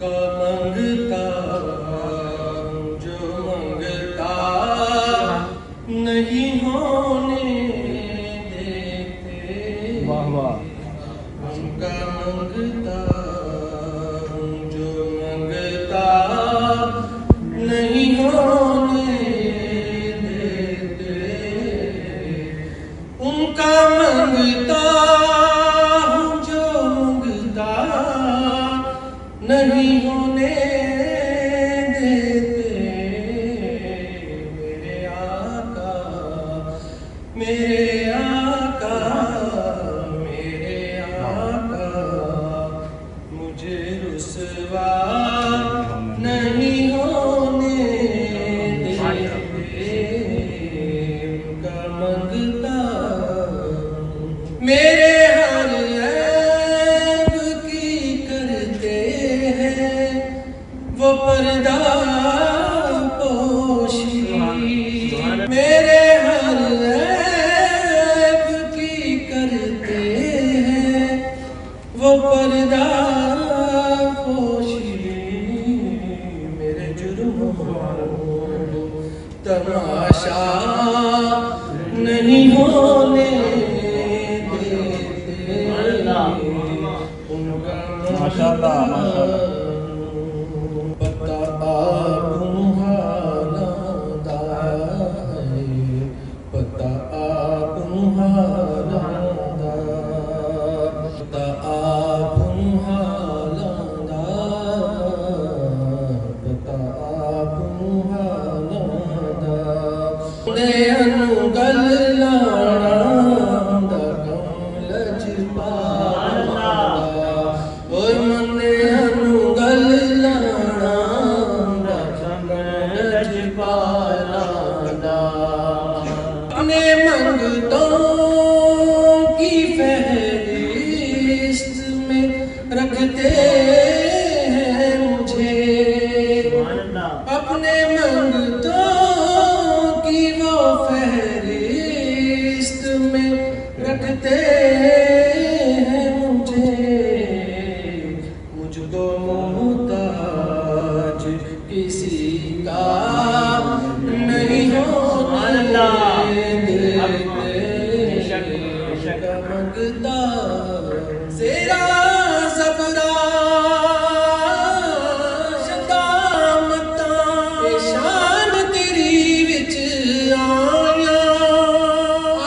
उनका मंगता जो मंगता नहीं होने देते। वाह वाह। उनका मंगता जो मंगता नहीं होने देते। उनका मंगता जो मंगता नहीं होने देते। मेरे आका मेरे आका मेरे आका मुझे रुसवा नहीं होने देते। उनका मंगता मेरे हर ऐब की करते हैं वो पर्दा पोशी। मेरे हर ऐब की करते हैं वो पर्दा पोशी। मेरे जुर्मों तमाशा नहीं होने देते। उनका माशाअल्लाह माशाअल्लाह। पता तुम्हारा है पता तुम्हारा पता तुम्हारा पता तुम्हारा ने अनुगल लाना दा कमलज पाला। ओए मने अनुगल लाना दा कमलज पाला। अपने मंगतों की फहरिस्त में रखते हैं मुझे। अपने मंगतों की वो फहरिस्त में रखते हैं मुझे। मुझको मोहताज किसी का नहीं होने देते। मंगता सेरा सबरा शदामता शान तेरी विच आया।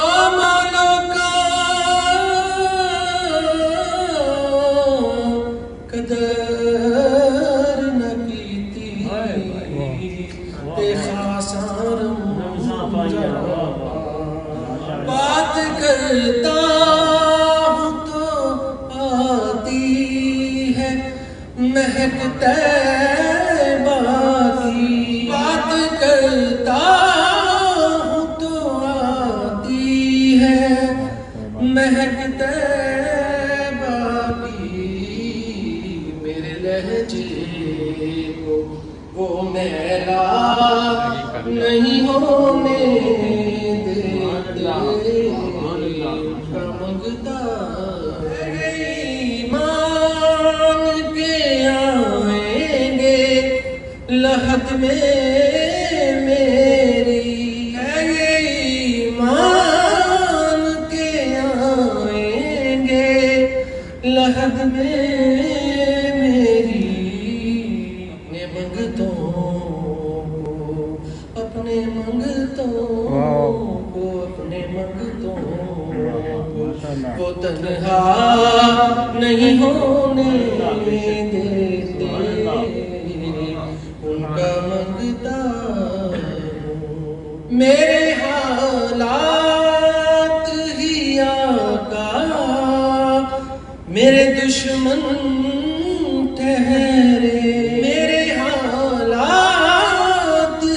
आमा लोका कदर न कीती ते खासारम बात करता हूँ तो आती है महक तैबा की। बात करता हूँ तो आती है महक तैबा की। मेरे लहजे को वो मैला नहीं होने मंगता ईमान के आएंगे लहद में मेरी। ईमान के आएंगे लहद में मेरी। अपने मंगतों अपने मंगतों को अपने मंगतों को तन्हा नहीं होने देते। उनका मंगता मेरे हालात ही आका मेरे दुश्मन ठहरे। मेरे हालात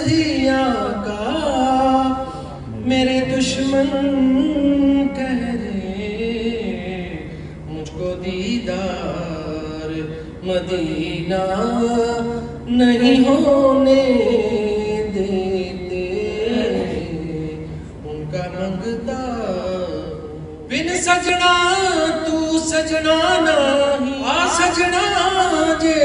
ही आका मेरे दुश्मन ठहरे। मुझको दीदार मदीना नहीं होने देते। उनका मंगता बिन सजना तू सजना नहीं आ सजना जे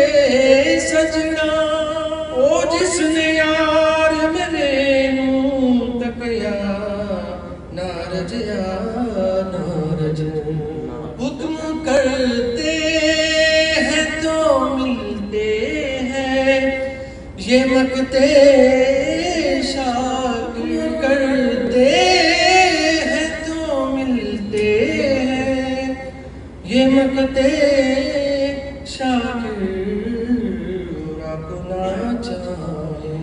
یہ مکتے شاکر کرتے ہیں تو ملتے ہیں، یہ مکتے شاکر اپنا چاہیں،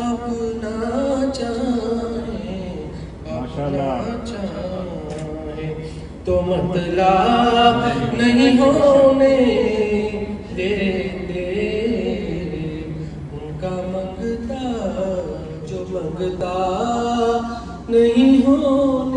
اپنا چاہیں، اپنا چاہیں تو مطلب نہیں ہونے دیتے ان کا منگتا جو منگتا نہیں ہونے